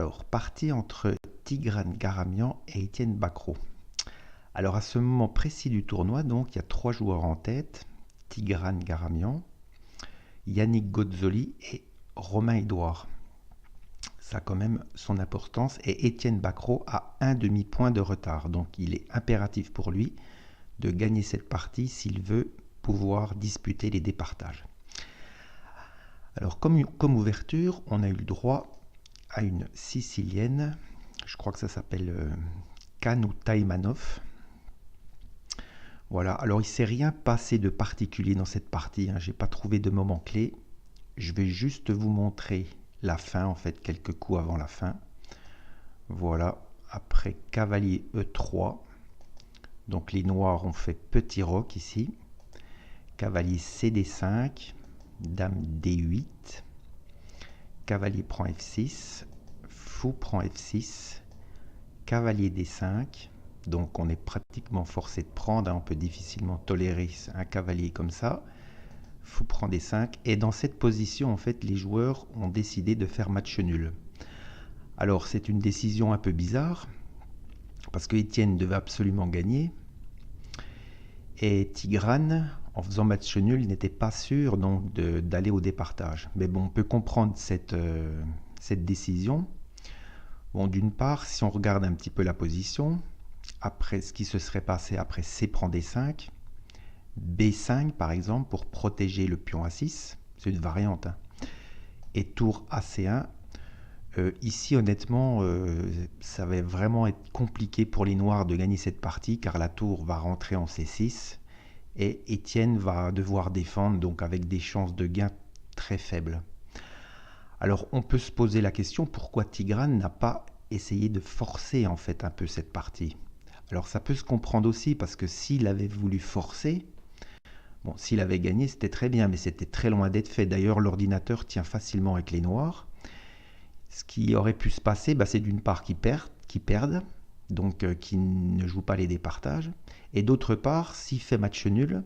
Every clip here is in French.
Alors, partie entre Tigran Garamian et Étienne Bacrot. Alors, à ce moment précis du tournoi, donc, il y a 3 joueurs en tête. Tigran Garamian, Yannick Gozzoli et Romain Edouard. Ça a quand même son importance. Et Étienne Bacrot a un demi-point de retard. Donc, il est impératif pour lui de gagner cette partie s'il veut pouvoir disputer les départages. Alors, comme ouverture, on a eu le droit à une sicilienne. Je crois que ça s'appelle Kan ou Taimanov. Voilà, alors il ne s'est rien passé de particulier dans cette partie, hein. Je n'ai pas trouvé de moment clé. Je vais juste vous montrer la fin, en fait, quelques coups avant la fin. Voilà, après cavalier E3. Donc les noirs ont fait petit roc ici. Cavalier CD5, dame D8. Cavalier prend F6, fou prend F6, cavalier D5. Donc on est pratiquement forcé de prendre, hein, on peut difficilement tolérer un cavalier comme ça. Fou prend D5 et dans cette position en fait les joueurs ont décidé de faire match nul. Alors c'est une décision un peu bizarre parce que Étienne devait absolument gagner et Tigran en faisant match nul n'était pas sûr donc d'aller au départage. Mais bon, on peut comprendre cette décision. Bon, d'une part, si on regarde un petit peu la position, après ce qui se serait passé après C prend D5, B5 par exemple pour protéger le pion A6, c'est une variante, hein. Et tour AC1, ici honnêtement ça va vraiment être compliqué pour les noirs de gagner cette partie car la tour va rentrer en C6 et Étienne va devoir défendre donc avec des chances de gain très faibles. Alors on peut se poser la question pourquoi Tigran n'a pas essayé de forcer en fait un peu cette partie. Alors ça peut se comprendre aussi parce que s'il avait voulu forcer, bon, s'il avait gagné c'était très bien, mais c'était très loin d'être fait. D'ailleurs l'ordinateur tient facilement avec les noirs. Ce qui aurait pu se passer, c'est d'une part qu'ils perdent, donc qui ne jouent pas les départages, et d'autre part, s'il fait match nul,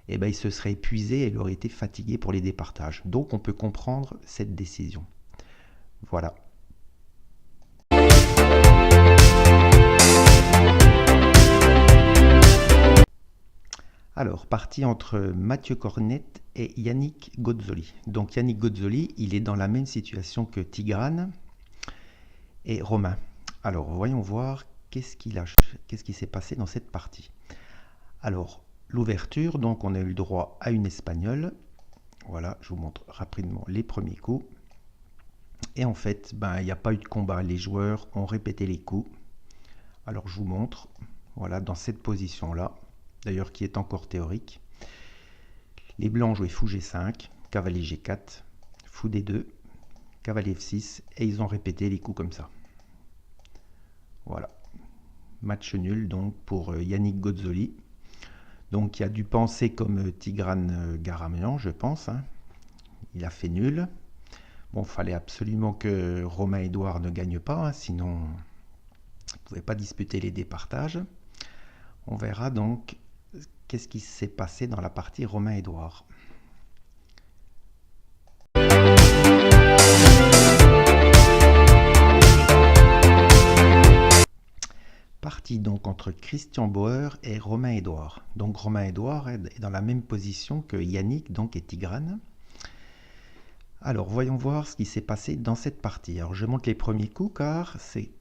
il se serait épuisé et il aurait été fatigué pour les départages. Donc on peut comprendre cette décision. Voilà. Alors, partie entre Mathieu Cornet et Yannick Gozzoli. Donc Yannick Gozzoli, il est dans la même situation que Tigran et Romain. Alors, voyons voir qu'est-ce qui s'est passé dans cette partie. Alors, l'ouverture, donc on a eu le droit à une espagnole. Voilà, je vous montre rapidement les premiers coups. Et en fait, il n'y a pas eu de combat. Les joueurs ont répété les coups. Alors, je vous montre, voilà, dans cette position-là, d'ailleurs qui est encore théorique. Les blancs ont joué fou G5, cavalier G4, fou D2, cavalier F6, et ils ont répété les coups comme ça. Voilà. Match nul donc pour Yannick Gozzoli. Donc il a dû penser comme Tigran Garamian, je pense, hein. Il a fait nul. Bon, il fallait absolument que Romain Edouard ne gagne pas, hein, sinon il ne pouvait pas disputer les départages. On verra donc qu'est-ce qui s'est passé dans la partie Romain Edouard. Partie donc entre Christian Bauer et Romain Edouard. Donc Romain Edouard est dans la même position que Yannick donc et Tigran. Alors voyons voir ce qui s'est passé dans cette partie. Alors je montre les premiers coups car c'est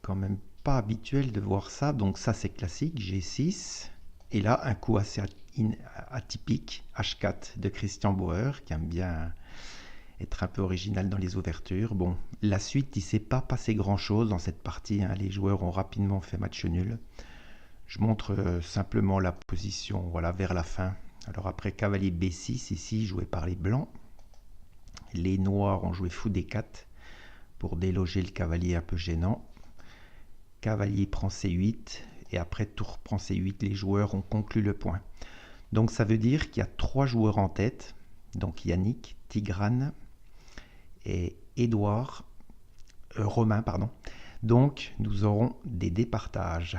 quand même pas habituel de voir ça. Donc ça c'est classique, G6. Et là un coup assez atypique, H4 de Christian Bauer qui aime bien être un peu original dans les ouvertures. Bon, la suite, il ne s'est pas passé grand-chose dans cette partie, hein. Les joueurs ont rapidement fait match nul. Je montre simplement la position, voilà, vers la fin. Alors après, cavalier B6, ici, joué par les blancs. Les noirs ont joué fou D4 pour déloger le cavalier un peu gênant. Cavalier prend C8 et après tour prend C8, les joueurs ont conclu le point. Donc ça veut dire qu'il y a 3 joueurs en tête, donc Yannick, Tigran et Romain, pardon. Donc nous aurons des départages.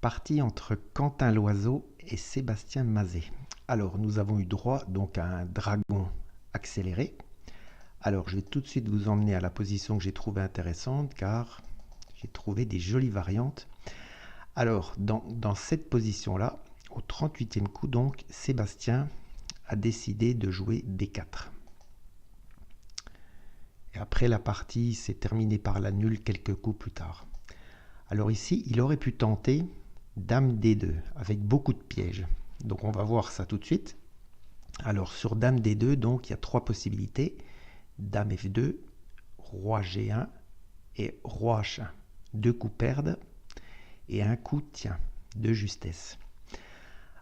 Partie entre Quentin Loiseau et Sébastien Mazet. Alors, nous avons eu droit donc à un dragon accéléré. Alors, je vais tout de suite vous emmener à la position que j'ai trouvée intéressante, car j'ai trouvé des jolies variantes. Alors, dans cette position-là, au 38e coup, donc, Sébastien a décidé de jouer B4. Et après, la partie s'est terminée par la nulle quelques coups plus tard. Alors ici, il aurait pu tenter Dame D2 avec beaucoup de pièges. Donc on va voir ça tout de suite. Alors sur Dame D2, donc il y a trois possibilités. Dame F2, Roi G1 et Roi H1. Deux coups perdent et un coup tient, de justesse.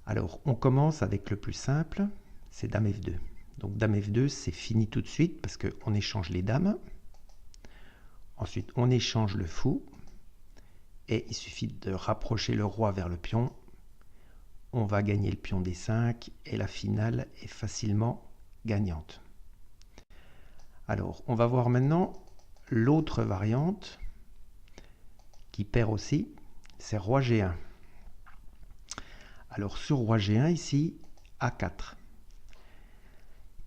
Alors on commence avec le plus simple, c'est Dame F2. Donc Dame F2, c'est fini tout de suite parce qu'on échange les dames. Ensuite, on échange le fou. Et il suffit de rapprocher le roi vers le pion. On va gagner le pion D5 et la finale est facilement gagnante. Alors, on va voir maintenant l'autre variante qui perd aussi, c'est Roi G1. Alors, sur Roi G1, ici, A4.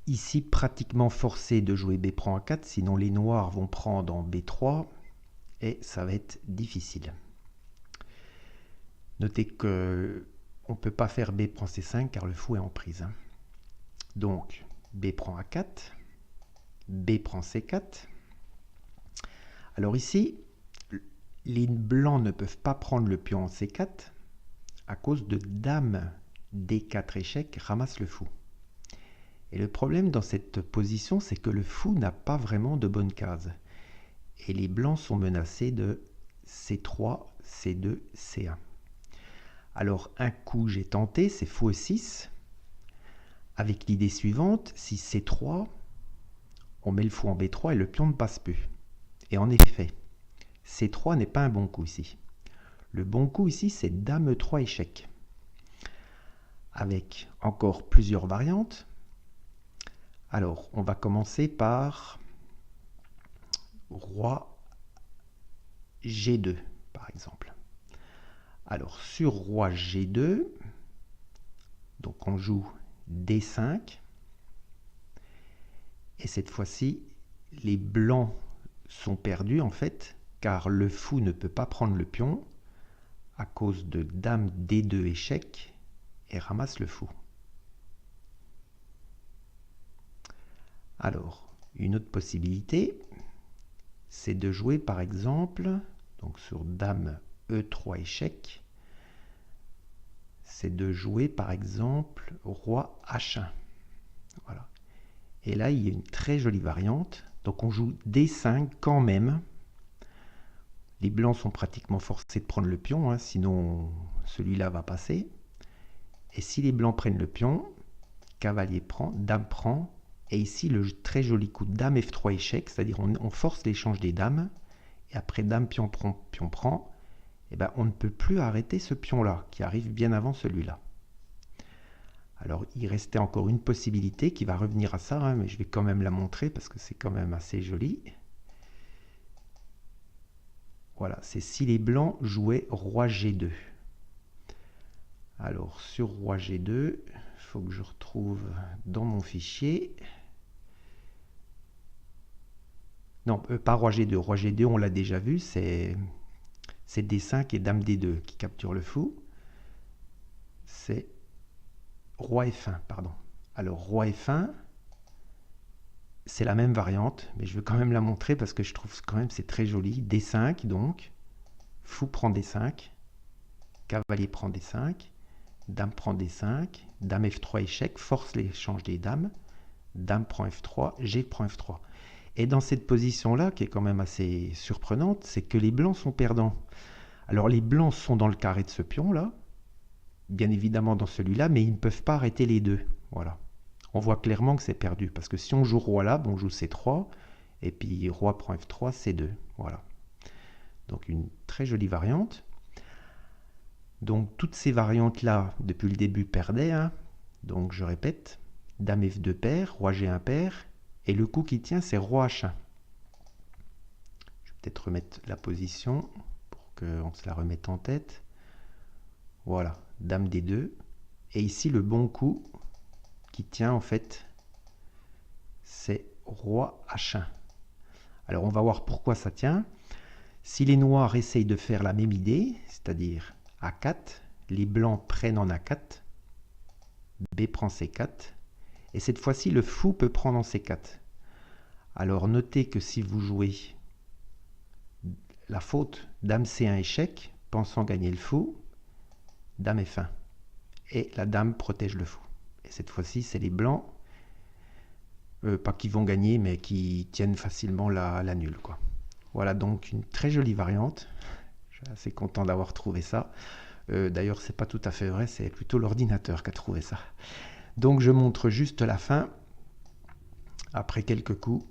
Ici, pratiquement forcé de jouer B prend A4, sinon les noirs vont prendre en B3 et ça va être difficile. Notez qu'on ne peut pas faire B prend C5 car le fou est en prise. Donc, B prend A4, B prend C4. Alors ici, les blancs ne peuvent pas prendre le pion en C4 à cause de Dame D4 échec ramasse le fou. Et le problème dans cette position, c'est que le fou n'a pas vraiment de bonne case. Et les blancs sont menacés de C3, C2, C1. Alors, un coup, j'ai tenté, c'est fou E6, avec l'idée suivante, si C3, on met le fou en B3 et le pion ne passe plus. Et en effet, C3 n'est pas un bon coup ici. Le bon coup ici, c'est Dame E3 échec. Avec encore plusieurs variantes. Alors, on va commencer par Roi G2, par exemple. Alors, sur Roi G2, donc on joue D5. Et cette fois-ci, les blancs sont perdus, en fait, car le fou ne peut pas prendre le pion à cause de Dame D2 échec et ramasse le fou. Alors, une autre possibilité, c'est de jouer, par exemple, donc sur Dame E3 échec, c'est de jouer par exemple Roi H1. Voilà. Et là, il y a une très jolie variante. Donc on joue D5 quand même. Les blancs sont pratiquement forcés de prendre le pion, hein, sinon celui-là va passer. Et si les blancs prennent le pion, cavalier prend, dame prend. Et ici, le très joli coup de Dame F3 échec, c'est-à-dire on force l'échange des dames. Et après Dame pion prend. Eh ben, on ne peut plus arrêter ce pion-là, qui arrive bien avant celui-là. Alors, il restait encore une possibilité qui va revenir à ça, hein, mais je vais quand même la montrer parce que c'est quand même assez joli. Voilà, c'est si les blancs jouaient Roi G2. Alors, sur Roi G2, il faut que je retrouve dans mon fichier. Non, pas Roi G2. Roi G2, on l'a déjà vu, c'est D5 et Dame D2 qui capturent le fou. C'est Roi F1, pardon. Alors, Roi F1, c'est la même variante, mais je veux quand même la montrer parce que je trouve quand même c'est très joli. D5, donc, fou prend D5, cavalier prend D5, dame prend D5, Dame F3 échec, force l'échange des dames, Dame prend F3, G prend F3. Et dans cette position-là, qui est quand même assez surprenante, c'est que les blancs sont perdants. Alors les blancs sont dans le carré de ce pion-là, bien évidemment dans celui-là, mais ils ne peuvent pas arrêter les deux. Voilà. On voit clairement que c'est perdu, parce que si on joue roi là, on joue C3, et puis roi prend F3, C2. Voilà. Donc une très jolie variante. Donc toutes ces variantes-là, depuis le début, perdaient. Hein. Donc je répète, Dame F2 perd, Roi G1 perd, et le coup qui tient, c'est Roi H1. Je vais peut-être remettre la position pour qu'on se la remette en tête. Voilà, dame D2. Et ici, le bon coup qui tient, en fait, c'est roi H1. Alors, on va voir pourquoi ça tient. Si les noirs essayent de faire la même idée, c'est-à-dire A4, les blancs prennent en A4, B prend C4, et cette fois-ci, le fou peut prendre en C4. Alors, notez que si vous jouez la faute, dame C1 échec, pensant gagner le fou, dame F1. Et la dame protège le fou. Et cette fois-ci, c'est les blancs, pas qui vont gagner, mais qui tiennent facilement la nulle, quoi. Voilà donc une très jolie variante. Je suis assez content d'avoir trouvé ça. D'ailleurs, c'est pas tout à fait vrai, c'est plutôt l'ordinateur qui a trouvé ça. Donc, je montre juste la fin. Après quelques coups,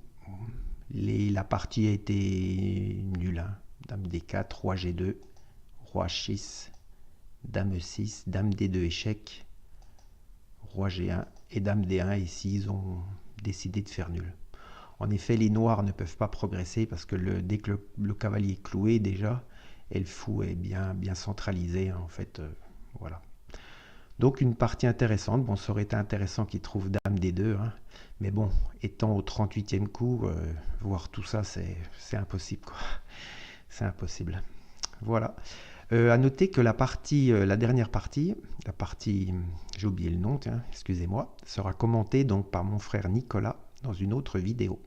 la partie a été nulle. Hein. Dame D4, roi G2, roi H6, dame E6, dame D2 échec, roi G1 et dame D1. Ici, ils ont décidé de faire nul. En effet, les noirs ne peuvent pas progresser parce que dès que le cavalier est cloué déjà, et le fou est bien centralisé, hein, en fait. Voilà. Donc une partie intéressante. Bon, ça aurait été intéressant qu'il trouve dame D2, hein, mais bon, étant au 38e coup, voir tout ça, c'est impossible, quoi. C'est impossible. Voilà. À noter que la dernière partie, j'ai oublié le nom, excusez-moi, sera commentée donc par mon frère Nicolas dans une autre vidéo.